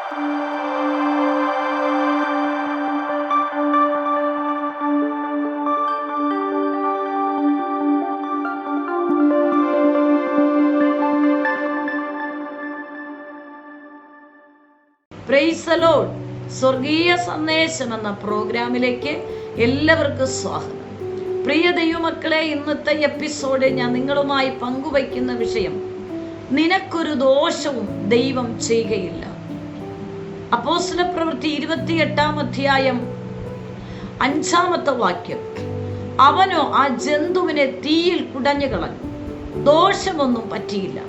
Praise the Lord. സ്വർഗീയ സന്ദേശം എന്ന പ്രോഗ്രാമിലേക്ക് എല്ലാവർക്കും സ്വാഗതം. പ്രിയ ദൈവമക്കളെ, ഇന്നത്തെ എപ്പിസോഡ് ഞാൻ നിങ്ങളുമായി പങ്കുവയ്ക്കുന്ന വിഷയം, നിനക്കൊരു ദോഷവും ദൈവം ചെയ്യുകയില്ല. അപ്പോസ്തലപ്രവൃത്തി 28-ാം അധ്യായം 5-ാമത്തെ വാക്യം, അവനോ ആ ജന്തുവിനെ തീയിൽ കുടഞ്ഞു കളഞ്ഞു, ദോഷമൊന്നും പറ്റിയില്ല.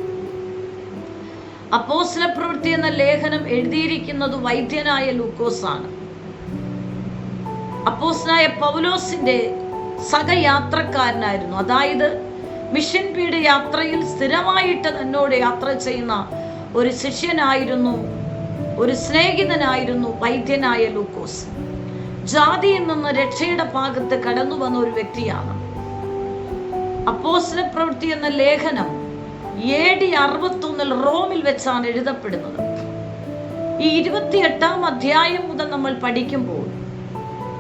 അപ്പോസ്തലപ്രവൃത്തി എന്ന ലേഖനം എഴുതിയിരിക്കുന്നത് വൈദ്യനായ ലൂക്കോസാണ്. അപ്പോസ്തലനായ പൗലോസിന്റെ സഹയാത്രക്കാരനായിരുന്നു. അതായത് മിഷൻ പീഡ് യാത്രയിൽ സ്ഥിരമായിട്ട് തന്നോട് യാത്ര ചെയ്യുന്ന ഒരു ശിഷ്യനായിരുന്നു, ഒരു സ്നേഹിതനായിരുന്നു വൈദ്യനായ ലൂക്കോസ്. ജാതിയിൽ നിന്ന് രക്ഷയുടെ ഭാഗത്ത് കടന്നു വന്ന ഒരു വ്യക്തിയാണ്. അപ്പോസ്തലപ്രവൃത്തി എന്ന ലേഖനം AD 61 റോമിൽ വെച്ചാണ് എഴുതപ്പെടുന്നത്. ഈ 28-ാം അധ്യായം മുതൽ നമ്മൾ പഠിക്കുമ്പോൾ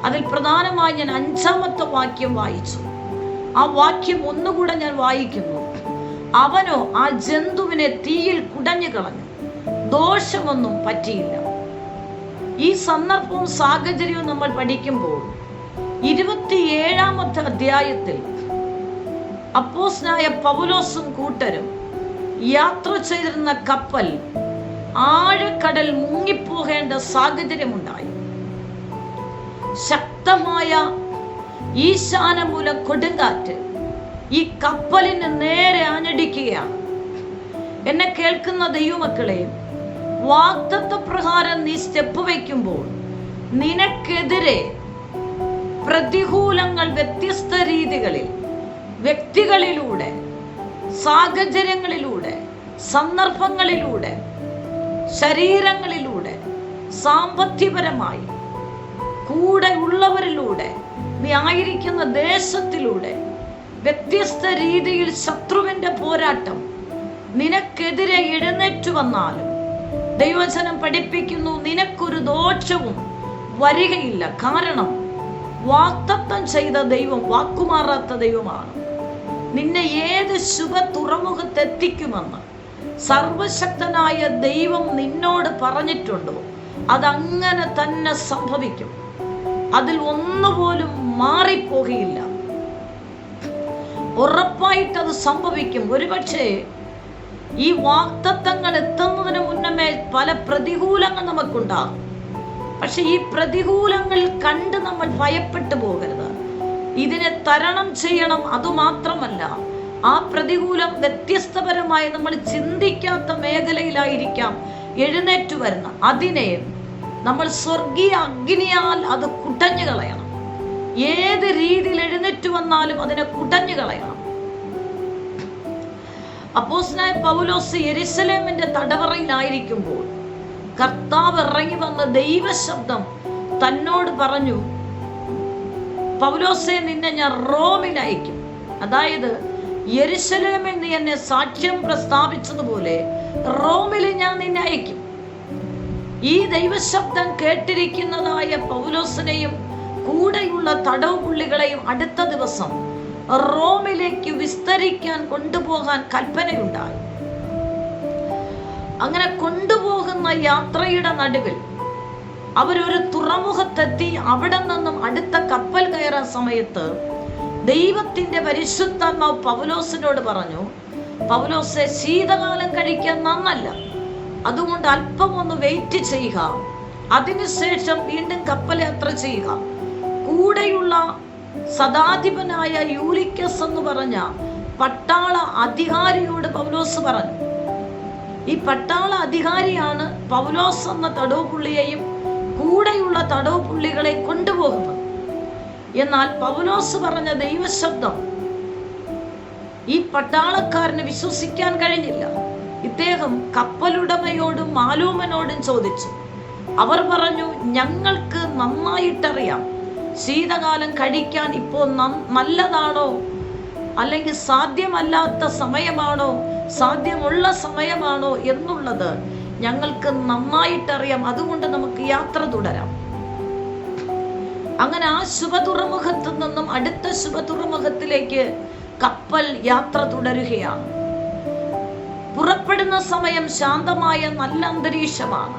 അതിൽ പ്രധാനമായി ഞാൻ 5-ാമത്തെ വാക്യം വായിച്ചു. ആ വാക്യം ഒന്നുകൂടെ ഞാൻ വായിക്കുന്നു. അവനോ ആ ജന്തുവിനെ തീയിൽ കുടഞ്ഞു കളഞ്ഞു, ദോഷമൊന്നും പറ്റിയില്ല. ഈ സന്ദർഭവും സാഹചര്യവും നമ്മൾ പഠിക്കുമ്പോൾ 27-ാമത്തെ അധ്യായത്തിൽ അപ്പോസ്തലനായ പൗലോസും കൂട്ടരും യാത്ര ചെയ്തിരുന്ന കപ്പൽ ആഴക്കടൽ മുങ്ങിപ്പോകേണ്ട സാഹചര്യമുണ്ടായി. ശക്തമായ ഈശാനമൂല കൊടുങ്കാറ്റ് ഈ കപ്പലിന് നേരെ ആഞ്ഞടിക്കുകയാണ്. എന്നെ കേൾക്കുന്ന ദൈവമക്കളെ, വാഗ്ദത്ത പ്രകാരം നീ സ്റ്റെപ്പ് വയ്ക്കുമ്പോൾ നിനക്കെതിരെ പ്രതികൂലങ്ങൾ വ്യത്യസ്ത രീതികളിൽ, വ്യക്തികളിലൂടെ, സാഹചര്യങ്ങളിലൂടെ, സന്ദർഭങ്ങളിലൂടെ, ശരീരങ്ങളിലൂടെ, സാമ്പത്തികപരമായി, കൂടെ ഉള്ളവരിലൂടെ, നീ ആയിരിക്കുന്ന ദേശത്തിലൂടെ വ്യത്യസ്ത രീതിയിൽ ശത്രുവിന്റെ പോരാട്ടം നിനക്കെതിരെ എഴുന്നേറ്റു വന്നാലും ദൈവവചനം പഠിപ്പിക്കുന്നു, നിനക്കൊരു ദോഷവും വരികയില്ല. കാരണം വാഗ്ദത്തം ചെയ്ത ദൈവം വാക്കുമാറാത്ത ദൈവമാണ്. നിന്നെ ഏത് ശുഭ തുറമുഖത്തെത്തിക്കുമെന്ന് സർവശക്തനായ ദൈവം നിന്നോട് പറഞ്ഞിട്ടുണ്ടോ, അതങ്ങനെ തന്നെ സംഭവിക്കും. അതിൽ ഒന്നുപോലും മാറിപ്പോകയില്ല. ഉറപ്പായിട്ടത് സംഭവിക്കും. ഒരുപക്ഷെ ഈ വാഗ്ദത്തങ്ങൾ എത്തുന്നതിന് മുന്നമേ പല പ്രതികൂലങ്ങൾ നമുക്കുണ്ടാകും. പക്ഷെ ഈ പ്രതികൂലങ്ങൾ കണ്ട് നമ്മൾ ഭയപ്പെട്ടു പോകരുത്. ഇതിനെ തരണം ചെയ്യണം. അതുമാത്രമല്ല, ആ പ്രതികൂലം വ്യത്യസ്തപരമായി നമ്മൾ ചിന്തിക്കാത്ത മേഖലയിലായിരിക്കാം എഴുന്നേറ്റു വരുന്ന. അതിനെ നമ്മൾ സ്വർഗീയ അഗ്നിയാൽ അത് കുടഞ്ഞു കളയണം. ഏത് രീതിയിൽ എഴുന്നേറ്റു വന്നാലും അതിനെ കുടഞ്ഞു കളയണം. അപ്പോസ്തലനായ പൗലോസ് യെരുശലേമിന്റെ തടവറയിലായിരിക്കുമ്പോൾ കർത്താവ് ഇറങ്ങി വന്ന ദൈവശബ്ദം തന്നോട് പറഞ്ഞു, പൗലോസെ, നിന്നെ ഞാൻ റോമിൽ അയക്കും. അതായത് യെരുശലേമിൽ നീ എന്നെ സാക്ഷ്യം പ്രസ്താവിച്ചതുപോലെ റോമിൽ ഞാൻ നിന്നെ അയക്കും. ഈ ദൈവശബ്ദം കേട്ടിരിക്കുന്നതായ പൗലോസിനെയും കൂടെയുള്ള തടവ് പുള്ളികളെയും അടുത്ത ദിവസം റോമിലേക്ക് വിസ്തരിക്കാൻ കൊണ്ടുപോകാൻ കൽപ്പനയുണ്ടായി. അങ്ങനെ കൊണ്ടുപോകുന്ന യാത്രയുടെ നടുവിൽ അവരൊരു തുറമുഖത്തെത്തി. അവിടെ നിന്നും അടുത്ത കപ്പൽ കയറാൻ സമയത്ത് ദൈവത്തിന്റെ പരിശുദ്ധാത്മാവ് പൗലോസിനോട് പറഞ്ഞു, പൗലോസെ, ശീതകാലം കഴിക്കാൻ നന്നല്ല, അതുകൊണ്ട് അല്പം ഒന്ന് വെയിറ്റ് ചെയ്യുക, അതിനുശേഷം വീണ്ടും കപ്പൽ യാത്ര ചെയ്യുക. കൂടെയുള്ള സദാധിപനായ യൂലിക്കസ് എന്ന് പറഞ്ഞ പട്ടാള അധികാരിയോട് പൗലോസ് പറഞ്ഞു. ഈ പട്ടാള അധികാരിയാണ് പൗലോസ് എന്ന തടവ് പുള്ളിയെയും കൂടെയുള്ള തടവ് പുള്ളികളെ കൊണ്ടുപോകുന്നത്. എന്നാൽ പൗലോസ് പറഞ്ഞ ദൈവശബ്ദം ഈ പട്ടാളക്കാരന് വിശ്വസിക്കാൻ കഴിഞ്ഞില്ല. ഇദ്ദേഹം കപ്പലുടമയോടും മാലൂമനോടും ചോദിച്ചു. അവർ പറഞ്ഞു, ഞങ്ങൾക്ക് നന്നായിട്ടറിയാം ശീതകാലം കഴിക്കാൻ ഇപ്പോൾ നല്ലതാണോ, അല്ലെങ്കിൽ സാധ്യമല്ലാത്ത സമയമാണോ, സാധ്യമുള്ള സമയമാണോ എന്നുള്ളത് ഞങ്ങൾക്ക് നന്നായിട്ടറിയാം. അതുകൊണ്ട് നമുക്ക് യാത്ര തുടരാം. അങ്ങനെ ആ ശുഭതുറമുഖത്തു നിന്നും അടുത്ത ശുഭതുറമുഖത്തിലേക്ക് കപ്പൽ യാത്ര തുടരുകയാണ്. പുറപ്പെടുന്ന സമയം ശാന്തമായ നല്ല അന്തരീക്ഷമാണ്.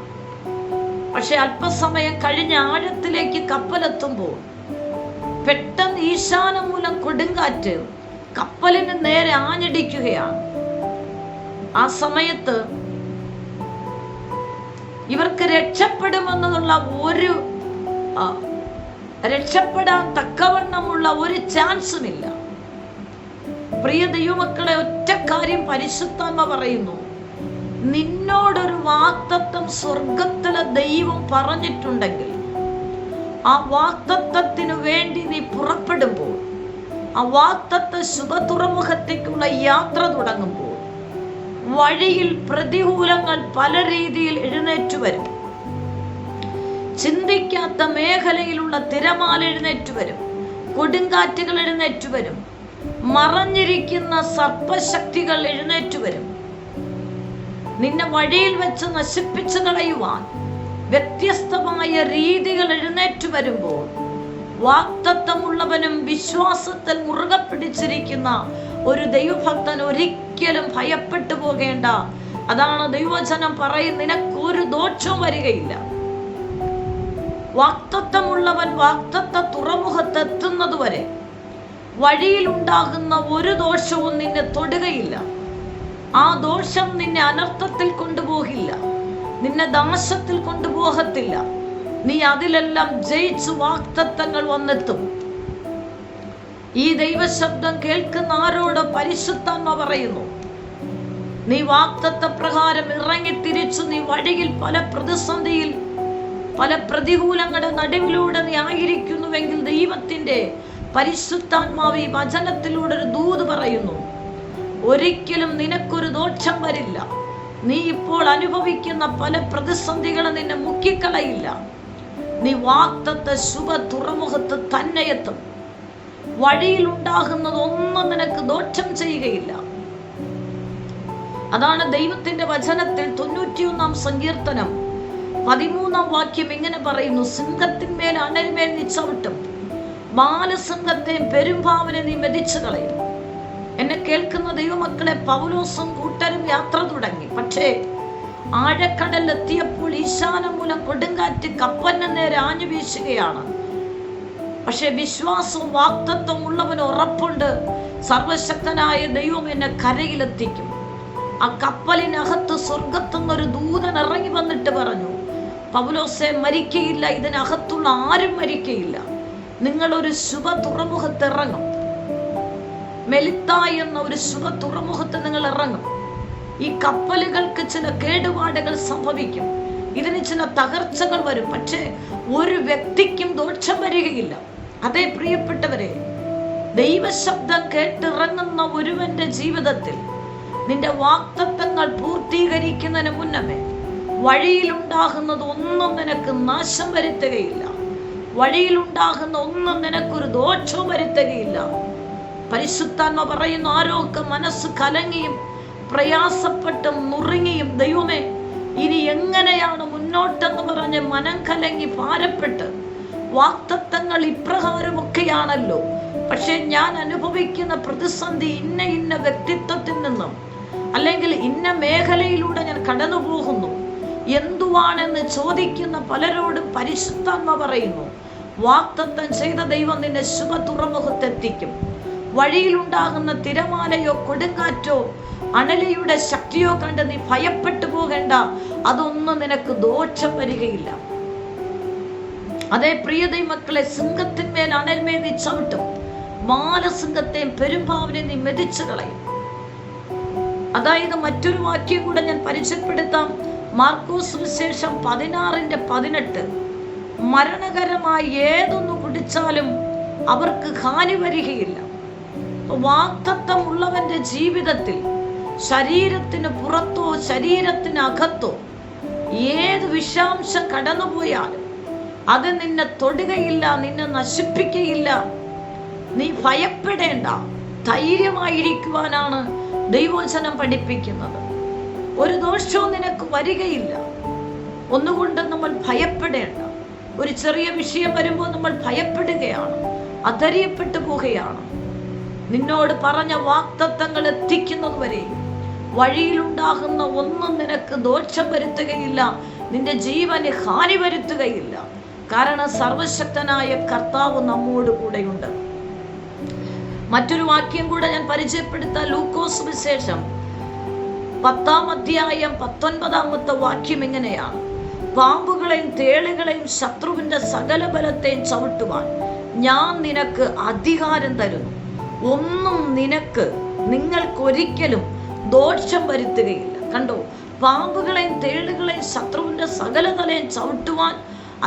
പക്ഷെ അല്പസമയം കഴിഞ്ഞ ആഴത്തിലേക്ക് കപ്പലെത്തുമ്പോൾ പെട്ടെന്ന് ഈശാനം മൂലം കൊടുങ്കാറ്റ് കപ്പലിന് നേരെ ആഞ്ഞടിക്കുകയാണ്. ആ സമയത്ത് ഇവർക്ക് രക്ഷപ്പെടാൻ തക്കവണ്ണമുള്ള ഒരു ചാൻസുമില്ല. പ്രിയ ദൈവമക്കളെ, ഒറ്റ കാര്യം പരിശുദ്ധാത്മ പറയുന്നു. നിന്നോടൊരു വാഗ്ദത്തം സ്വർഗത്തിലെ ദൈവം പറഞ്ഞിട്ടുണ്ടെങ്കിൽ ആ വാഗ്ദത്തത്തിനു വേണ്ടി നീ പുറപ്പെടുമ്പോൾ, ആ വാഗ്ദത്ത ശുഭതുറമുഖത്തേക്കുള്ള യാത്ര തുടങ്ങുമ്പോൾ വഴിയിൽ പ്രതികൂലങ്ങൾ പല രീതിയിൽ എഴുന്നേറ്റു വരും. ചിന്തിക്കാത്ത മേഖലയിലുള്ള തിരമാല എഴുന്നേറ്റു വരും, കൊടുങ്കാറ്റുകൾ എഴുന്നേറ്റു വരും, മറഞ്ഞിരിക്കുന്ന സർപ്പശക്തികൾ എഴുന്നേറ്റു വരും. നിന്നെ വഴിയിൽ വെച്ച് നശിപ്പിച്ചു കളയുവാൻ വ്യത്യസ്തമായ രീതികൾ എഴുന്നേറ്റു വരുമ്പോൾ വാഗ്ദത്തമുള്ളവനും വിശ്വാസത്തിൽ മുറുകെ പിടിച്ചിരിക്കുന്ന ഒരു ദൈവഭക്തൻ ഒരിക്കലും ഭയപ്പെട്ടു പോകേണ്ട. അതാണ് ദൈവവചനം പറയും, നിനക്കൊരു ദോഷവും വരികയില്ല. വാഗ്ദത്തമുള്ളവൻ വാഗ്ദത്ത തുറമുഖത്തെത്തുന്നത് വരെ വഴിയിലുണ്ടാകുന്ന ഒരു ദോഷവും നിന്നെ തൊടുകയില്ല. ആ ദോഷം നിന്നെ അനർത്ഥത്തിൽ കൊണ്ടുപോകില്ല, നിന്നെ നാശത്തിൽ കൊണ്ടുപോകത്തില്ല. നീ അതിലെല്ലാം ജയിച്ചു വാഗ്ദത്തങ്ങൾ വന്നെത്തും. ഈ ദൈവശബ്ദം കേൾക്കുന്ന ആരോട് പരിശുദ്ധാത്മ പറയുന്നു, നീ വാഗ്ദത്ത പ്രകാരം ഇറങ്ങിത്തിരിച്ചു. നീ വഴിയിൽ പല പ്രതിസന്ധിയിൽ, പല പ്രതികൂലങ്ങളുടെ നടുവിലൂടെ നീ ആയിരിക്കുന്നുവെങ്കിൽ ദൈവത്തിന്റെ പരിശുദ്ധാത്മാവ് ഈ വചനത്തിലൂടെ ഒരു ദൂത് പറയുന്നു, ഒരിക്കലും നിനക്കൊരു ദോഷം വരില്ല. നീ ഇപ്പോൾ അനുഭവിക്കുന്ന പല പ്രതിസന്ധികളും നിന്നെ മുക്കിക്കളയില്ല. നീ വാഗ്ദത്ത ശുഭ തുറമുഖത്ത് തന്നെ എത്തും. വഴിയിൽ ഉണ്ടാകുന്നത് ഒന്നും നിനക്ക് ദോഷം ചെയ്യുകയില്ല. അതാണ് ദൈവത്തിന്റെ വചനത്തിൽ 91-ാം സങ്കീർത്തനം 13-ാം വാക്യം ഇങ്ങനെ പറയുന്നു, സിംഹത്തിന്മേൽ അണലിന്മേൽ നീ ചവിട്ടും, ബാലസിംഹത്തെയും പെരുമ്പാവിനെ നീ മെതിച്ചു കളയും. എന്നെ കേൾക്കുന്ന ദൈവമക്കളെ, പൗലോസും കൂട്ടരും യാത്ര തുടങ്ങി. പക്ഷേ ആഴക്കടലെത്തിയപ്പോൾ ഈശാനം മൂലം കൊടുങ്കാറ്റ് കപ്പലിന് നേരെ ആഞ്ഞു വീശുകയാണ്. പക്ഷെ വിശ്വാസവും വാഗ്ദത്തവും ഉള്ളവന് ഉറപ്പുണ്ട്, സർവശക്തനായ ദൈവം എന്നെ കരയിലെത്തിക്കും. ആ കപ്പലിനകത്ത് സ്വർഗത്തുനിന്നൊരു ദൂതൻ ഇറങ്ങി വന്നിട്ട് പറഞ്ഞു, പൗലോസെ, മരിക്കയില്ല, ഇതിനകത്തുള്ള ആരും മരിക്കയില്ല. നിങ്ങളൊരു ശുഭ തുറമുഖത്ത് ഇറങ്ങും. മെലിത്ത എന്ന ഒരു ശുഭ തുറമുഖത്ത് നിങ്ങൾ ഇറങ്ങും. ഈ കപ്പലുകൾക്ക് ചില കേടുപാടുകൾ സംഭവിക്കും, ഇതിന് ചില തകർച്ചകൾ വരും, പക്ഷേ ഒരു വ്യക്തിക്കും ദോഷം വരികയില്ല. അതേ പ്രിയപ്പെട്ടവരെ, ദൈവശബ്ദം കേട്ടിറങ്ങുന്ന ഒരുവന്റെ ജീവിതത്തിൽ നിന്റെ വാഗ്ദത്തങ്ങൾ പൂർത്തീകരിക്കുന്നതിന് മുന്നമേ വഴിയിലുണ്ടാകുന്നത് ഒന്നും നിനക്ക് നാശം വരുത്തുകയില്ല. വഴിയിലുണ്ടാകുന്ന ഒന്നും നിനക്കൊരു ദോഷവും വരുത്തുകയില്ല. പരിശുദ്ധാത്മ പറയുന്നു, ആരോഗ്യ മനസ്സ് കലങ്ങിയും പ്രയാസപ്പെട്ടും നുറുങ്ങിയും, ദൈവമേ ഇനി എങ്ങനെയാണ് മുന്നോട്ടെന്ന് പറഞ്ഞ് മനം കലങ്ങി ഭാരപ്പെട്ട്, വാഗ്ദത്തങ്ങൾ ഇപ്രകാരമൊക്കെയാണല്ലോ, പക്ഷെ ഞാൻ അനുഭവിക്കുന്ന പ്രതിസന്ധി ഇന്ന വ്യക്തിത്വത്തിൽ നിന്നും അല്ലെങ്കിൽ ഇന്ന മേഖലയിലൂടെ ഞാൻ കടന്നു പോകുന്നു, എന്തുവാണെന്ന് ചോദിക്കുന്ന പലരോടും പരിശുദ്ധാത്മ പറയുന്നു, വാഗ്ദത്തം ചെയ്ത ദൈവം നിന്നെ ശുഭ തുറമുഖത്തെത്തിക്കും. വഴിയിലുണ്ടാകുന്ന തിരമാലയോ കൊടുങ്കാറ്റോ അണലിയുടെ ശക്തിയോ കണ്ട് നീ ഭയപ്പെട്ടു പോകേണ്ട, അതൊന്നും നിനക്ക് ദോഷം വരികയില്ല. അതേ പ്രിയ ദൈവമക്കളെ, സിംഹത്തിന്മേൽ അണലിന്മേൽ നീ ചവിട്ടും, ബാലസിംഹത്തെയും പെരുമ്പാവിനെ നീ മെതിച്ചു കളയും. അതായത് മറ്റൊരു വാക്യം കൂടെ ഞാൻ പരിചയപ്പെടുത്താം. മാർക്കോസ് സുവിശേഷം 16:18, മരണകരമായി ഏതൊന്നു കുടിച്ചാലും അവർക്ക് ഹാനി വരികയില്ല. വാഗ്ദത്തം ഉള്ളവന്റെ ജീവിതത്തിൽ ശരീരത്തിന് പുറത്തോ ശരീരത്തിനകത്തോ ഏത് വിഷാംശം കടന്നുപോയാലും അത് നിന്നെ തൊടുകയില്ല, നിന്നെ നശിപ്പിക്കുകയില്ല. നീ ഭയപ്പെടേണ്ട, ധൈര്യമായിരിക്കുവാനാണ് ദൈവവചനം പഠിപ്പിക്കുന്നത്. ഒരു ദോഷവും നിനക്ക് വരികയില്ല. ഒന്നുകൊണ്ട് നമ്മൾ ഭയപ്പെടേണ്ട. ഒരു ചെറിയ വിഷയം വരുമ്പോൾ നമ്മൾ ഭയപ്പെടുകയാണ്, അധൈര്യപ്പെട്ടു പോവുകയാണ്. നിന്നോട് പറഞ്ഞ വാഗ്ദത്തങ്ങൾ എത്തിക്കുന്നത് വരെ വഴിയിലുണ്ടാകുന്ന ഒന്നും നിനക്ക് ദോഷം വരുത്തുകയില്ല, നിന്റെ ജീവന് ഹാനി വരുത്തുകയില്ല. കാരണം സർവശക്തനായ കർത്താവ് നമ്മോട് കൂടെയുണ്ട്. മറ്റൊരു വാക്യം കൂടെ ഞാൻ പരിചയപ്പെടുത്താം. ലൂക്കോസ് വിശേഷം 10-ാം അധ്യായം 19-ാമത്തെ വാക്യം ഇങ്ങനെയാണ്: പാമ്പുകളെയും തേളുകളെയും ശത്രുവിന്റെ സകല ബലത്തെയും ചവിട്ടുവാൻ ഞാൻ നിനക്ക് അധികാരം തരുന്നു. ഒന്നും നിങ്ങൾക്കൊരിക്കലും ദോഷം വരുത്തുകയില്ല. കണ്ടോ, പാമ്പുകളെയും തേളുകളെയും ശത്രുവിന്റെ സകല തലയും ചവിട്ടുവാൻ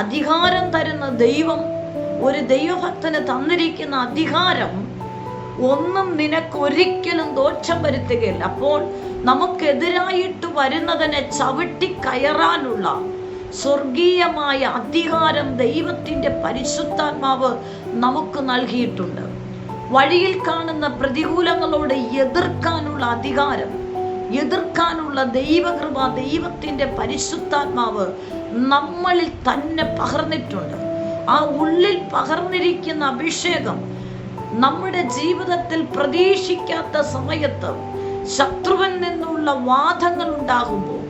അധികാരം തരുന്ന ദൈവം, ഒരു ദൈവഭക്തന് തന്നിരിക്കുന്ന അധികാരം, ഒന്നും നിനക്കൊരിക്കലും ദോഷം വരുത്തുകയില്ല. അപ്പോൾ നമുക്കെതിരായിട്ട് വരുന്നതിനെ ചവിട്ടി കയറാനുള്ള സ്വർഗീയമായ അധികാരം ദൈവത്തിന്റെ പരിശുദ്ധാത്മാവ് നമുക്ക് നൽകിയിട്ടുണ്ട്. വഴിയിൽ കാണുന്ന പ്രതികൂലങ്ങളോട് എതിർക്കാനുള്ള അധികാരം, എതിർക്കാനുള്ള ദൈവകൃപ ദൈവത്തിന്റെ പരിശുദ്ധാത്മാവ് നമ്മളിൽ തന്നെ പകർന്നിട്ടുണ്ട്. ആ ഉള്ളിൽ പകർന്നിരിക്കുന്ന അഭിഷേകം നമ്മുടെ ജീവിതത്തിൽ പ്രതീക്ഷിക്കാത്ത സമയത്ത് ശത്രുവിൽ നിന്നുള്ള വാദങ്ങൾ ഉണ്ടാകുമ്പോൾ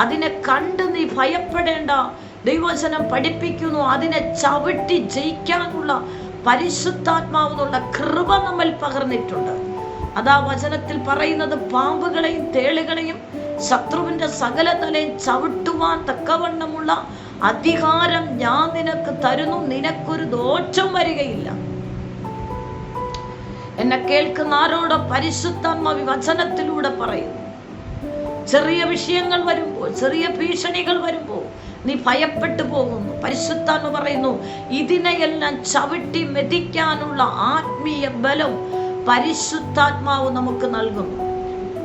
അതിനെ കണ്ട് നീ ഭയപ്പെടേണ്ട. ദൈവവചനം പഠിപ്പിക്കുന്നു, അതിനെ ചവിട്ടി ജയിക്കാനുള്ള പരിശുദ്ധാത്മാവെന്നുള്ള കൃപ നമ്മൾ പകർന്നിട്ടുണ്ട്. അതാ വചനത്തിൽ പറയുന്നത്, പാമ്പുകളെയും തേളുകളെയും ശത്രുവിന്റെ സകല തലയും ചവിട്ടുവാൻ തക്കവണ്ണമുള്ള അധികാരം ഞാൻ നിനക്ക് തരുന്നു, നിനക്കൊരു ദോഷം വരികയില്ല. എന്നെ കേൾക്കുന്ന ആരോട് പരിശുദ്ധാത്മാവ് വചനത്തിലൂടെ പറയുന്നു, ചെറിയ വിഷയങ്ങൾ വരുമ്പോൾ, ചെറിയ ഭീഷണികൾ വരുമ്പോൾ നീ ഭയപ്പെട്ടു പോകുന്നു. പരിശുദ്ധാത്മ പറയുന്നു, ഇതിനെയെല്ലാം ചവിട്ടി മെതിക്കാനുള്ള ആത്മീയ ബലം പരിശുദ്ധാത്മാവ് നമുക്ക് നൽകുന്നു.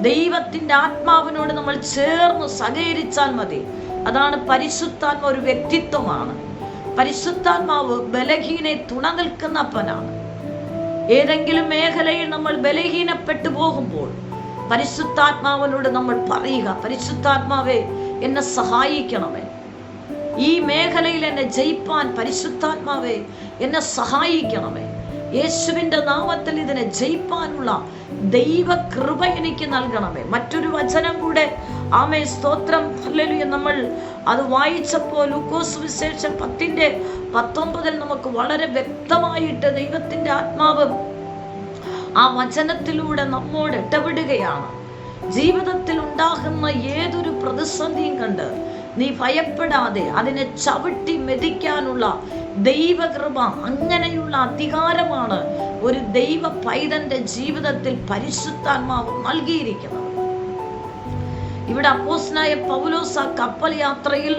ദൈവത്തിന്റെ ആത്മാവിനോട് നമ്മൾ ചേർന്ന് സഹകരിച്ചാൽ മതി. അതാണ് പരിശുദ്ധാത്മ, ഒരു വ്യക്തിത്വമാണ്. പരിശുദ്ധാത്മാവ് ബലഹീനെ തുണ നിൽക്കുന്നപ്പനാണ്. ഏതെങ്കിലും മേഖലയിൽ നമ്മൾ ബലഹീനപ്പെട്ടു പോകുമ്പോൾ പരിശുദ്ധാത്മാവിനോട് നമ്മൾ പറയുക, പരിശുദ്ധാത്മാവേ എന്നെ സഹായിക്കണമേ, ഈ മേഖലയിൽ എന്നെ ജയിപ്പാൻ പരിശുദ്ധാത്മാവേ എന്നെ സഹായിക്കണമേ, യേശുവിന്റെ നാമത്തിൽ ഇതിനെ ജയിപ്പാനുള്ള ദൈവകൃപ എനിക്ക് നൽകണമേ. മറ്റൊരു വചനം കൂടെ, ആമേ സ്തോത്രം, ഹല്ലേലൂയ, നമ്മൾ അത് വായിച്ചപ്പോൾ ലൂക്കോസ് വിശേഷം 10:19 നമുക്ക് വളരെ വ്യക്തമായിട്ട് ദൈവത്തിന്റെ ആത്മാവ് ആ വചനത്തിലൂടെ നമ്മോട് ഇടപെടുകയാണ്. ജീവിതത്തിൽ ഉണ്ടാകുന്ന ഏതൊരു പ്രതിസന്ധിയും കണ്ട് നീ ഭയപ്പെടാതെ അതിനെ ചവിട്ടി മെതിക്കാനുള്ള ദൈവകൃപ, അങ്ങനെയുള്ള അധികാരമാണ് ഒരു ദൈവ പൈതന്റെ ജീവിതത്തിൽ പരിശുദ്ധാത്മാവ് നൽകിയിരിക്കുന്നത്. ഇവിടെ അപ്പോസ്തലനായ പൗലോസ് ആ കപ്പൽ യാത്രയിൽ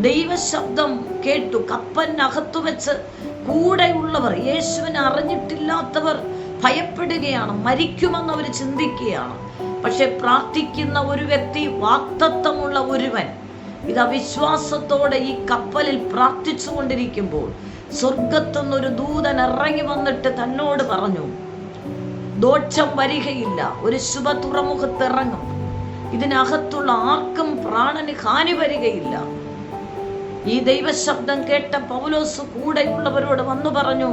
ദൈവശബ്ദം കേട്ടു. കപ്പലിനകത്തു വെച്ച് കൂടെയുള്ളവർ, യേശുവിനെ അറിഞ്ഞിട്ടില്ലാത്തവർ ഭയപ്പെടുകയാണ്, മരിക്കുമെന്ന് അവർ ചിന്തിക്കുകയാണ്. പക്ഷെ പ്രാർത്ഥിക്കുന്ന ഒരു വ്യക്തി, വാഗ്ദത്തമുള്ള ഒരുവൻ, ഇത് അവിശ്വാസത്തോടെ ഈ കപ്പലിൽ പ്രാർത്ഥിച്ചു കൊണ്ടിരിക്കുമ്പോൾ സ്വർഗത്തുനിന്നൊരു ദൂതൻ ഇറങ്ങി വന്നിട്ട് തന്നോട് പറഞ്ഞു, ദോഷം വരികയില്ല, ഒരു ശുഭ തുറമുഖത്ത് ഇറങ്ങും, ഇതിനകത്തുള്ള ആർക്കും പ്രാണന് ഹാനി വരികയില്ല. ഈ ദൈവശബ്ദം കേട്ട പൗലോസ് കൂടെയുള്ളവരോട് വന്നു പറഞ്ഞു,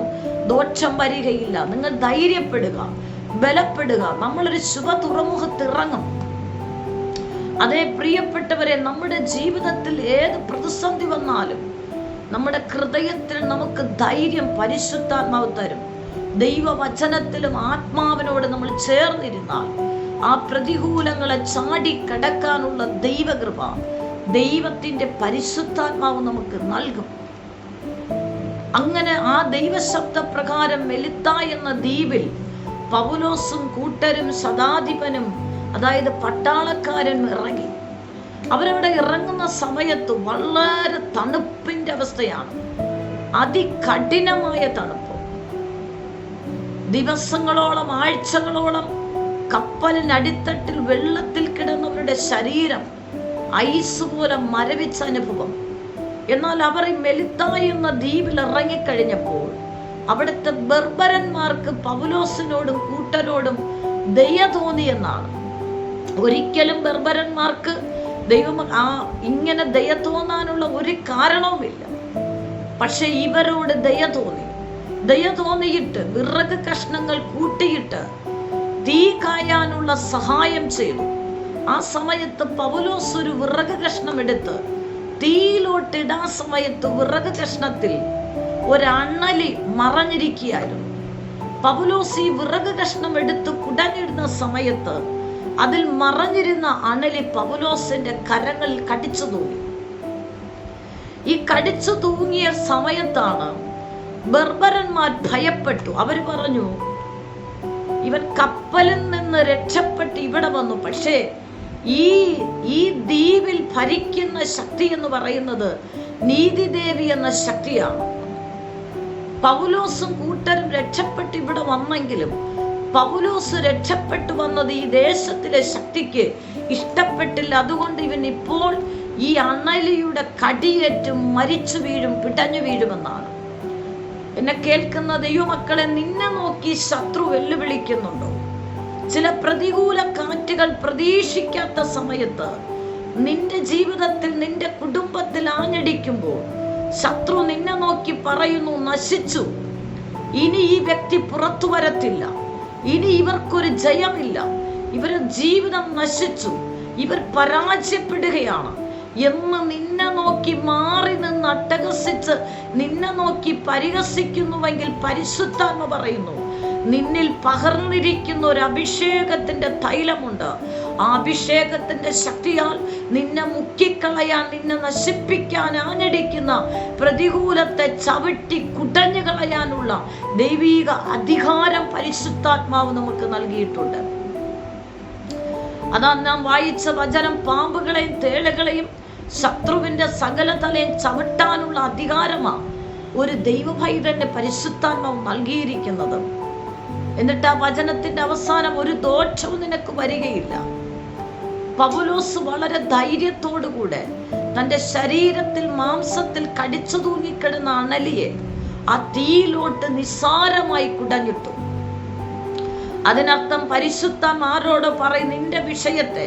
ദോഷം വരികയില്ല, നിങ്ങൾ ധൈര്യപ്പെടുക, ബലപ്പെടുക, നമ്മളൊരു ശുഭ തുറമുഖത്ത് ഇറങ്ങും. അതേ പ്രിയപ്പെട്ടവരെ, നമ്മുടെ ജീവിതത്തിൽ ഏത് പ്രതിസന്ധി വന്നാലും നമ്മുടെ ഹൃദയത്തിൽ നമുക്ക് ധൈര്യം പരിശുദ്ധാത്മാവ് തരും. ദൈവവചനത്തിലും ആത്മാവിനോട് നമ്മൾ ചേർന്നിരുന്നാൽ ആ പ്രതികൂലങ്ങളെ ചാടിക്കടക്കാനുള്ള ദൈവകൃപ ദൈവത്തിന്റെ പരിശുദ്ധാത്മാവ് നമുക്ക് നൽകും. അങ്ങനെ ആ ദൈവശബ്ദ പ്രകാരം മെലിത്ത എന്ന ദ്വീപിൽ പൗലോസും കൂട്ടരും ശതാധിപനും, അതായത് പട്ടാളക്കാരൻ ഇറങ്ങി. അവരവിടെ ഇറങ്ങുന്ന സമയത്ത് വളരെ തണുപ്പിന്റെ അവസ്ഥയാണ്, അതികഠിനമായ തണുപ്പ്. ദിവസങ്ങളോളം, ആഴ്ചകളോളം കപ്പലിനടിത്തട്ടിൽ വെള്ളത്തിൽ കിടന്നവരുടെ ശരീരം ഐസ് പോലെ മരവിച്ച അനുഭവം. എന്നാൽ അവർ ഈ മെലിത്ത എന്ന ദ്വീപിൽ ഇറങ്ങിക്കഴിഞ്ഞപ്പോൾ അവിടുത്തെ ബർബരന്മാർക്ക് പൗലോസിനോടും കൂട്ടരോടും ദയ തോന്നിയെന്നാണ്. ഒരിക്കലും ബർബരന്മാർക്ക് ദൈവം ഇങ്ങനെ ദയ തോന്നാനുള്ള ഒരു കാരണവുമില്ല. പക്ഷെ ഇവരോട് ദയ തോന്നിയിട്ട് വിറക് കഷ്ണങ്ങൾ കൂട്ടിയിട്ട് തീ കായാനുള്ള സഹായം ചെയ്തു. ആ സമയത്ത് പൗലോസ് ഒരു വിറക് കഷ്ണം എടുത്ത് തീയിലോട്ടിടാ സമയത്ത് വിറക് കഷ്ണത്തിൽ ഒരണലി മറഞ്ഞിരിക്കുകയായിരുന്നു. പൗലോസ് ഈ വിറക് കഷ്ണം എടുത്ത് കുടഞ്ഞിടുന്ന സമയത്ത് അതിൽ മറഞ്ഞിരുന്ന അണലി പൗലോസിന്റെ കരങ്ങളിൽ കടിച്ചു തൂങ്ങി. ഈ കടിച്ചു തൂങ്ങിയ സമയത്താണ് ബർബരന്മാർ ഭയപ്പെട്ടു. അവർ പറഞ്ഞു, ഇവൻ കപ്പലിൽ നിന്ന് രക്ഷപ്പെട്ട് ഇവിടെ വന്നു. പക്ഷേ ഈ ദ്വീപിൽ ഭരിക്കുന്ന ശക്തി എന്ന് പറയുന്നത് നീതിദേവി എന്ന ശക്തിയാണ്. പൗലോസും കൂട്ടരും രക്ഷപ്പെട്ട് ഇവിടെ വന്നെങ്കിലും പൗലോസ് രക്ഷപ്പെട്ടു വന്നത് ഈ ദേശത്തിലെ ശക്തിക്ക് ഇഷ്ടപ്പെട്ടില്ല. അതുകൊണ്ട് ഇവൻ ഇപ്പോൾ ഈ അണലിയുടെ കടിയേറ്റും മരിച്ചു വീഴും, പിടഞ്ഞു വീഴുമെന്നാണ്. എന്നെ കേൾക്കുന്ന ദൈവമക്കളെ, നിന്നെ നോക്കി ശത്രു വെല്ലുവിളിക്കുന്നുണ്ടോ? ചില പ്രതികൂല കാറ്റുകൾ പ്രതീക്ഷിക്കാത്ത സമയത്ത് നിന്റെ ജീവിതത്തിൽ, നിന്റെ കുടുംബത്തിൽ ആഞ്ഞടിക്കുമ്പോൾ ശത്രു നിന്നെ നോക്കി പറയുന്നു, നശിച്ചു, ഇനി ഈ വ്യക്തി പുറത്തു വരത്തില്ല, ഇനി ഇവർക്കൊരു ജയമില്ല, ഇവരുടെ ജീവിതം നശിച്ചു, ഇവർ പരാജയപ്പെടുകയാണ് എന്ന് നിന്നെ നോക്കി മാറി നിന്ന് അട്ടഹസിച്ച് നിന്നെ നോക്കി പരിഹസിക്കുന്നുവെങ്കിൽ പരിശുദ്ധാത്മ പറയുന്നു, നിന്നിൽ പകർന്നിരിക്കുന്ന ഒരു അഭിഷേകത്തിന്റെ തൈലമുണ്ട്. ആ അഭിഷേകത്തിന്റെ ശക്തിയാൽ നിന്നെ മുക്കിക്കളയാൻ, നിന്നെ നശിപ്പിക്കാൻ ആഞ്ഞടിക്കുന്ന പ്രതികൂലത്തെ ചവിട്ടി കുടഞ്ഞു കളയാനുള്ള ദൈവീക അധികാരം പരിശുദ്ധാത്മാവ് നമുക്ക് നൽകിയിട്ടുണ്ട്. അതാ നാം വായിച്ച വചനം, പാമ്പുകളെയും തേളുകളെയും ശത്രുവിന്റെ സകല തലയും ചവിട്ടാനുള്ള അധികാരമാണ് ഒരു ദൈവഭൈതന്റെ പരിശുദ്ധാത്മാവ് നൽകിയിരിക്കുന്നത്. എന്നിട്ട് ആ വചനത്തിന്റെ അവസാനം, ഒരു ദോഷവും നിനക്ക് വരികയില്ല. പൗലോസ് വളരെ ധൈര്യത്തോടുകൂടെ തന്റെ ശരീരത്തിൽ മാംസത്തിൽ കടിച്ചു തൂങ്ങിക്കിടന്ന അണലിയെ ആ തീയിലോട്ട് നിസ്സാരമായി കുടഞ്ഞിട്ടു. അതിനർത്ഥം പരിശുദ്ധാത്മാവ് ആരോട് പറയും, നിന്റെ വിഷയത്തെ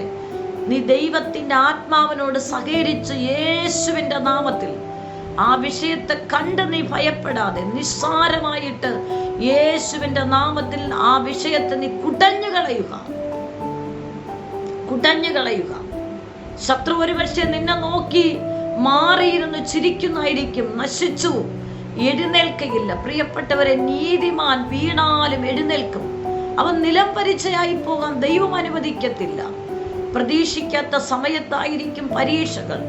നീ ദൈവത്തിന്റെ ആത്മാവിനോട് സഹകരിച്ച് യേശുവിന്റെ നാമത്തിൽ ആ വിഷയത്തെ കണ്ട് നീ ഭയപ്പെടാതെ നിസ്സാരമായിട്ട് യേശുവിന്റെ നാമത്തിൽ ആ വിഷയത്തെ നീ കുടഞ്ഞു കളയുക. ശത്രു ഒരുപക്ഷെ നിന്നെ നോക്കി മാറിയിരുന്ന് ചിരിക്കുന്നായിരിക്കും, നശിച്ചു, എഴുന്നേൽക്കയില്ല. പ്രിയപ്പെട്ടവരെ, നീതിമാൻ വീണാലും എഴുന്നേൽക്കും. അവൻ നിലം പരിചയായി പോകാൻ ദൈവം അനുവദിക്കത്തില്ല. പ്രതീക്ഷിക്കാത്ത സമയത്തായിരിക്കും പരീക്ഷകൾ,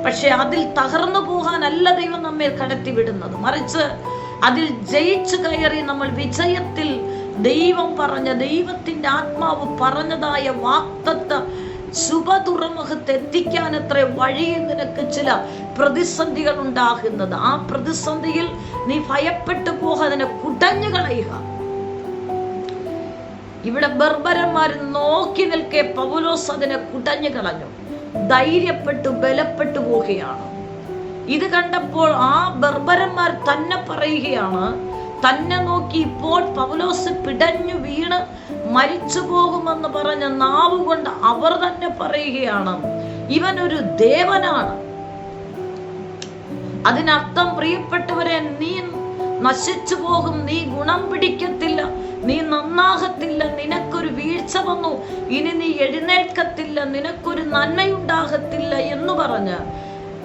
പക്ഷെ അതിൽ തകർന്നു പോകാനല്ല ദൈവം നമ്മെ കടത്തിവിടുന്നത്. മറിച്ച് അതിൽ ജയിച്ചു കയറി നമ്മൾ വിജയത്തിൽ ദൈവം പറഞ്ഞ, ദൈവത്തിന്റെ ആത്മാവ് പറഞ്ഞതായ വാഗ്ദത്ത ശുഭതുറമുഖത്ത് എത്തിക്കാനത്ര വഴിയിൽ നിനക്ക് ചില പ്രതിസന്ധികൾ ഉണ്ടാകുന്നത്. ആ പ്രതിസന്ധിയിൽ നീ ഭയപ്പെട്ടു പോകാതെ കുടഞ്ഞു കളയുക. ഇവിടെ ബർബരന്മാർ നോക്കി നിൽക്കെ പൗലോസ് അതിനെ കുടഞ്ഞു കളഞ്ഞു. ധൈര്യപ്പെട്ടു, ബലപ്പെട്ടു പോവുകയാണ്. ഇത് കണ്ടപ്പോൾ ആ ബർബരന്മാർ തന്നെ പറയുകയാണ്, തന്നെ നോക്കി ഇപ്പോൾ പൗലോസ് പിടഞ്ഞു വീണ് മരിച്ചു പോകുമെന്ന് പറഞ്ഞ നാവുകൊണ്ട് അവർ തന്നെ പറയുകയാണ്, ഇവനൊരു ദേവനാണ്. അതിനർത്ഥം, പ്രിയപ്പെട്ടവരെ, നീ നശിച്ചു പോകും, നീ ഗുണം പിടിക്കത്തില്ല, നീ നന്നാകത്തില്ല, നിനക്കൊരു വീഴ്ച വന്നു, ഇനി നീ എഴുന്നേൽക്കത്തില്ല, നിനക്കൊരു നന്മയുണ്ടാകത്തില്ല എന്ന് പറഞ്ഞ്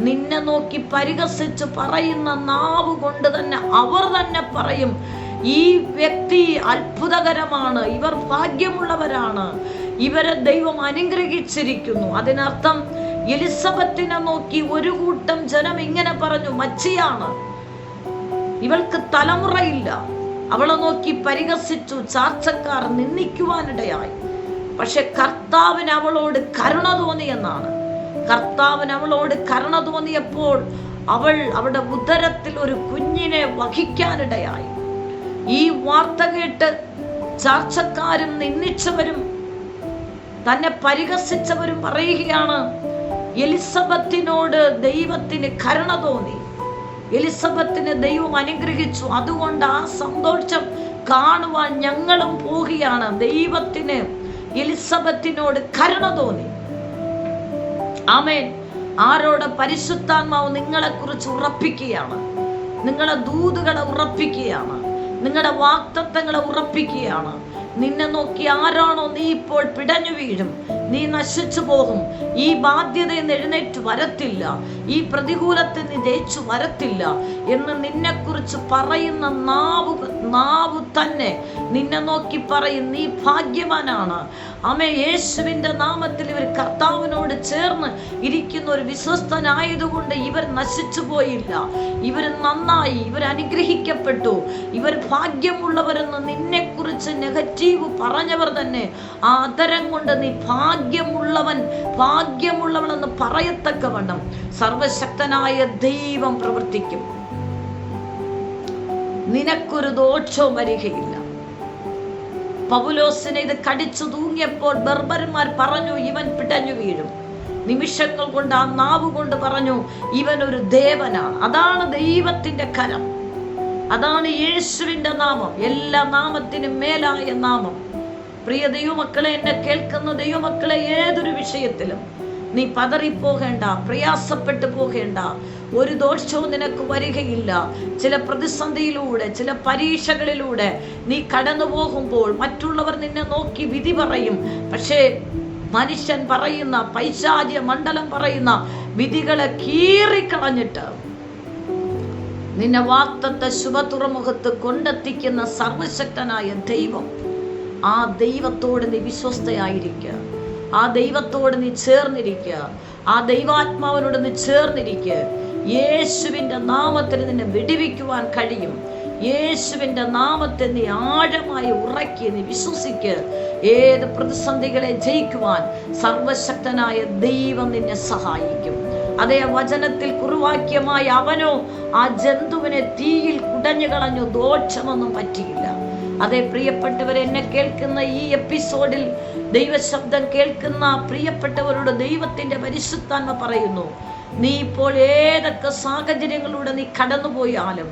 നിന്നെ നോക്കി പരിഹസിച്ച് പറയുന്ന നാവ് കൊണ്ട് തന്നെ അവർ തന്നെ പറയും, ഈ വ്യക്തി അത്ഭുതകരമാണ്, ഇവർ ഭാഗ്യമുള്ളവരാണ്, ഇവരെ ദൈവം അനുഗ്രഹിച്ചിരിക്കുന്നു. അതിനർത്ഥം എലിസബത്തിനെ നോക്കി ഒരു കൂട്ടം ജനം ഇങ്ങനെ പറഞ്ഞു, മച്ചിയാണ്, ഇവൾക്ക് തലമുറയില്ല. അവളെ നോക്കി പരിഹസിച്ചു, ചാർച്ചക്കാർ നിന്ദിക്കുവാനിടയായി. പക്ഷെ കർത്താവിന് അവളോട് കരുണ തോന്നിയെന്നാണ്. കർത്താവിന് അവളോട് കരുണ തോന്നിയപ്പോൾ അവൾ അവളുടെ ഉദരത്തിൽ ഒരു കുഞ്ഞിനെ വഹിക്കാനിടയായി. ഈ വാർത്ത കേട്ട് ചാർച്ചക്കാരും നിന്ദിച്ചവരും തന്നെ പരിഹസിച്ചവരും പറയുകയാണ്, എലിസബത്തിനോട് ദൈവത്തിന് കരുണ തോന്നി, എലിസബത്തിനെ ദൈവം അനുഗ്രഹിച്ചു, അതുകൊണ്ട് ആ സന്തോഷം കാണുവാൻ ഞങ്ങളും പോവുകയാണ്. ദൈവത്തിന് എലിസബത്തിനോട് കരുണ തോന്നി. ആമേൻ. ആരോട്? പരിശുദ്ധാത്മാവ് നിങ്ങളെക്കുറിച്ച് ഉറപ്പിക്കുകയാണ്, നിങ്ങളെ ദൂതുകളെ ഉറപ്പിക്കുകയാണ്, നിങ്ങളുടെ വാഗ്ദത്തങ്ങളെ ഉറപ്പിക്കുകയാണ്. നിന്നെ നോക്കി ആരാണോ നീ ഇപ്പോൾ പിടഞ്ഞു വീഴും, നീ നശിച്ചു പോകും, ഈ ബാധ്യതയിൽ നിന്ന് എഴുന്നേറ്റ് വരത്തില്ല, ഈ പ്രതികൂലത്തിൽ നീ ജയിച്ചു വരത്തില്ല എന്ന് നിന്നെക്കുറിച്ച് പറയുന്ന നാവ് തന്നെ നിന്നെ നോക്കി പറയും, നീ ഭാഗ്യവാനാണ്. ആമേ. യേശുവിൻ്റെ നാമത്തിൽ ഇവർ കർത്താവിനോട് ചേർന്ന് ഇരിക്കുന്ന ഒരു വിശ്വസ്തനായതുകൊണ്ട് ഇവർ നശിച്ചു പോയില്ല, ഇവർ നന്നായി, ഇവർ അനുഗ്രഹിക്കപ്പെട്ടു, ഇവർ ഭാഗ്യമുള്ളവരെന്ന് നിന്നെക്കുറിച്ച് നെഗറ്റീവ് പറഞ്ഞവർ തന്നെ ആദരം കൊണ്ട് നീ ഭാഗ്യമുള്ളവളെന്ന് പറയത്തക്കവണ്ണം സർവശക്തനായ ദൈവം പ്രവർത്തിക്കും. നിനക്കൊരു ദോഷവും വരികയില്ല. പൗലോസിനെ ഇത് കടിച്ചു തൂങ്ങിയപ്പോൾ ബർബരന്മാർ പറഞ്ഞു, ഇവൻ പിടഞ്ഞു വീഴും. നിമിഷങ്ങൾ കൊണ്ട് ആ നാവ് കൊണ്ട് പറഞ്ഞു, ഇവനൊരു ദേവനാണ്. അതാണ് ദൈവത്തിന്റെ കരം, അതാണ് യേശുവിന്റെ നാമം, എല്ലാ നാമത്തിനും മേലായ നാമം. പ്രിയ ദൈവമക്കളെ, എന്നെ കേൾക്കുന്ന ദൈവമക്കളെ, ഏതൊരു വിഷയത്തിലും നീ പതറിപ്പോകേണ്ട, പ്രയാസപ്പെട്ടു പോകേണ്ട. ഒരു ദോഷവും നിനക്ക് വരികയില്ല. ചില പ്രതിസന്ധിയിലൂടെ, ചില പരീക്ഷകളിലൂടെ നീ കടന്നു പോകുമ്പോൾ മറ്റുള്ളവർ നിന്നെ നോക്കി വിധി പറയും. പക്ഷേ മനുഷ്യൻ പറയുന്ന, പൈശാചിക മണ്ഡലം പറയുന്ന വിധികളെ കീറിക്കളഞ്ഞിട്ട് നിന്നെ വാഗ്ദത്ത ശുഭ തുറമുഖത്ത് കൊണ്ടെത്തിക്കുന്ന സർവശക്തനായ ദൈവം, ആ ദൈവത്തോട് നീ വിശ്വസ്തയായിരിക്കുക, ആ ദൈവത്തോട് നീ ചേർന്നിരിക്കുക, ആ ദൈവാത്മാവിനോട് നീ ചേർന്നിരിക്കുക. യേശുവിൻ്റെ നാമത്തിൽ നിന്നെ വിടുവിക്കുവാൻ കഴിയും. യേശുവിൻ്റെ നാമത്തെ നീ ആഴമായി ഉറക്കി നീ വിശ്വസിക്കുക. ഏത് പ്രതിസന്ധികളെ ജയിക്കുവാൻ സർവശക്തനായ ദൈവം നിന്നെ സഹായിക്കും. അതേ വചനത്തിൽ കുറുവാക്യമായ അവനോ ആ ജന്തുവിനെ തീയിൽ കുടഞ്ഞു കളഞ്ഞു, ദോഷമൊന്നും പറ്റിയില്ല. അതേ പ്രിയപ്പെട്ടവർ, എന്നെ കേൾക്കുന്ന ഈ എപ്പിസോഡിൽ ദൈവശബ്ദം കേൾക്കുന്ന പ്രിയപ്പെട്ടവരോട് ദൈവത്തിന്റെ പരിശുദ്ധാത്മ പറയുന്നു, നീ ഇപ്പോൾ ഏതൊക്കെ സാഹചര്യങ്ങളിലൂടെ നീ കടന്നുപോയാലും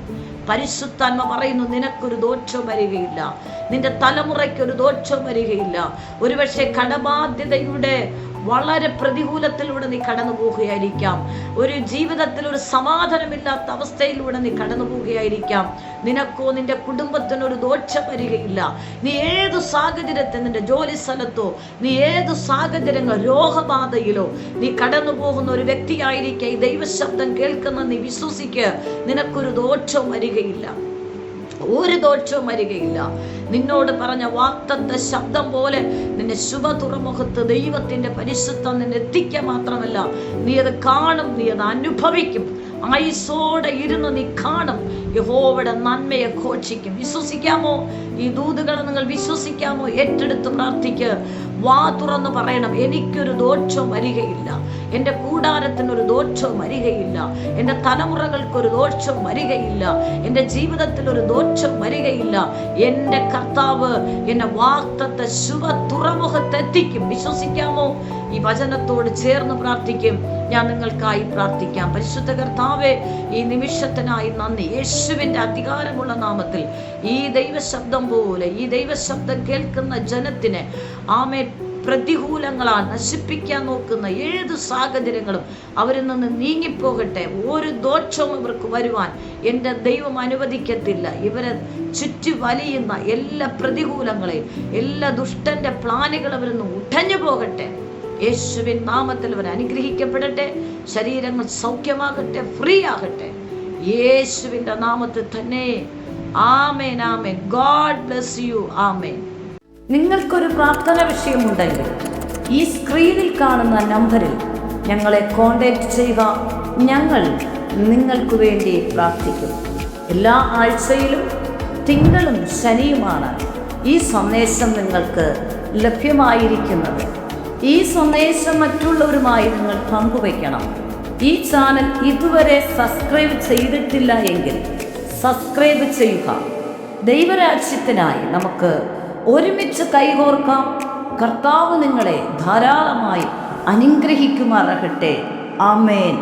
പരിശുദ്ധാത്മ പറയുന്നു, നിനക്കൊരു ദോഷവും വരികയില്ല, നിന്റെ തലമുറയ്ക്കൊരു ദോഷവും വരികയില്ല. ഒരുപക്ഷെ കടബാധ്യതയുടെ വളരെ പ്രതികൂലത്തിലൂടെ നീ കടന്നു പോവുകയായിരിക്കാം. ഒരു ജീവിതത്തിൽ ഒരു സമാധാനമില്ലാത്ത അവസ്ഥയിലൂടെ നീ കടന്നു പോവുകയായിരിക്കാം. നിനക്കോ നിന്റെ കുടുംബത്തിനൊരു ദോഷം വരികയില്ല. നീ ഏത് സാഹചര്യത്തിൽ, നിന്റെ ജോലി സ്ഥലത്തോ, നീ ഏത് സാഹചര്യങ്ങൾ, രോഗബാധയിലോ നീ കടന്നു പോകുന്ന ഒരു വ്യക്തിയായിരിക്കെ ഈ ദൈവശബ്ദം കേൾക്കുന്ന നീ വിശ്വസിക്കുക, നിനക്കൊരു ദോഷവും വരികയില്ല, ഒരു ദോഷവും വരികയില്ല. നിന്നോട് പറഞ്ഞ വാഗ്ദത്ത ശബ്ദം പോലെ നിന്നെ ശുഭ തുറമുഖത്ത് ദൈവത്തിന്റെ പരിശുദ്ധം നിന്നെ എത്തിക്കുക മാത്രമല്ല, നീ അത് കാണും, നീ അത് അനുഭവിക്കും. ആയുസ്സോടെ ഇരുന്ന് നീ കാണും, യഹോവയുടെ നന്മയെ ഘോഷിക്കും. വിശ്വസിക്കാമോ? ഈ ദൂതുകളെ നിങ്ങൾ വിശ്വസിക്കാമോ? ഏറ്റെടുത്ത് പ്രാർത്ഥിക്കുക. വാ തുറന്ന് പറയണം, എനിക്കൊരു ദോഷവും വരികയില്ല, എൻ്റെ കൂടാരത്തിനൊരു ദോഷവും വരികയില്ല, എൻ്റെ തലമുറകൾക്കൊരു ദോഷവും വരികയില്ല, എൻ്റെ ജീവിതത്തിൽ ഒരു ദോഷം വരികയില്ല. എൻ്റെ കർത്താവ് എന്നെ വാഗ്ദത്ത ശുഭ തുറമുഖത്തെത്തിക്കും. വിശ്വസിക്കാമോ? ഈ വചനത്തോട് ചേർന്ന് പ്രാർത്ഥിക്കും. ഞാൻ നിങ്ങൾക്കായി പ്രാർത്ഥിക്കാം. പരിശുദ്ധ കർത്താവേ, ഈ നിമിഷത്തിനായി നന്ദി. യേശുവിൻ്റെ അധികാരമുള്ള നാമത്തിൽ ഈ ദൈവശബ്ദം പോലെ ഈ ദൈവശബ്ദം കേൾക്കുന്ന ജനത്തിന് ആമേ പ്രതികൂലങ്ങളാൽ നശിപ്പിക്കാൻ നോക്കുന്ന ഏത് സാഹചര്യങ്ങളും അവരിൽ നിന്ന് നീങ്ങിപ്പോകട്ടെ. ഒരു ദോഷവും ഇവർക്ക് വരുവാൻ എൻ്റെ ദൈവം അനുവദിക്കത്തില്ല. ഇവരെ ചുറ്റി വലിയുന്ന എല്ലാ പ്രതികൂലങ്ങളെയും, എല്ലാ ദുഷ്ടന്റെ പ്ലാനുകൾ അവരിൽ നിന്ന് ഉടഞ്ഞു പോകട്ടെ. യേശുവിൻ നാമത്തിൽ അവർ അനുഗ്രഹിക്കപ്പെടട്ടെ. ശരീരങ്ങൾ സൗഖ്യമാകട്ടെ, ഫ്രീ ആകട്ടെ. യേശുവിൻ്റെ നാമത്തിൽ തന്നെ. ആമേൻ, ആമേൻ. God bless you. ആമേൻ. നിങ്ങൾക്കൊരു പ്രാർത്ഥന വിഷയമുണ്ടെങ്കിൽ ഈ സ്ക്രീനിൽ കാണുന്ന നമ്പറിൽ ഞങ്ങളെ കോൺടാക്റ്റ് ചെയ്യുക. ഞങ്ങൾ നിങ്ങൾക്ക് വേണ്ടി പ്രാർത്ഥിക്കും. എല്ലാ ആഴ്ചയിലും തിങ്കളും ശനിയുമാണ് ഈ സന്ദേശം നിങ്ങൾക്ക് ലഭ്യമായിരിക്കുന്നത്. ഈ സന്ദേശം മറ്റുള്ളവരുമായി നിങ്ങൾ പങ്കുവയ്ക്കണം. ഈ ചാനൽ ഇതുവരെ സബ്സ്ക്രൈബ് ചെയ്തിട്ടില്ല എങ്കിൽ സബ്സ്ക്രൈബ് ചെയ്യുക. ദൈവരാജ്യത്തിനായി നമുക്ക് ഒരുമിച്ച് കൈകോർക്കാം. കർത്താവ് നിങ്ങളെ ധാരാളമായി അനുഗ്രഹിക്കുമാറാകട്ടെ. ആമേൻ.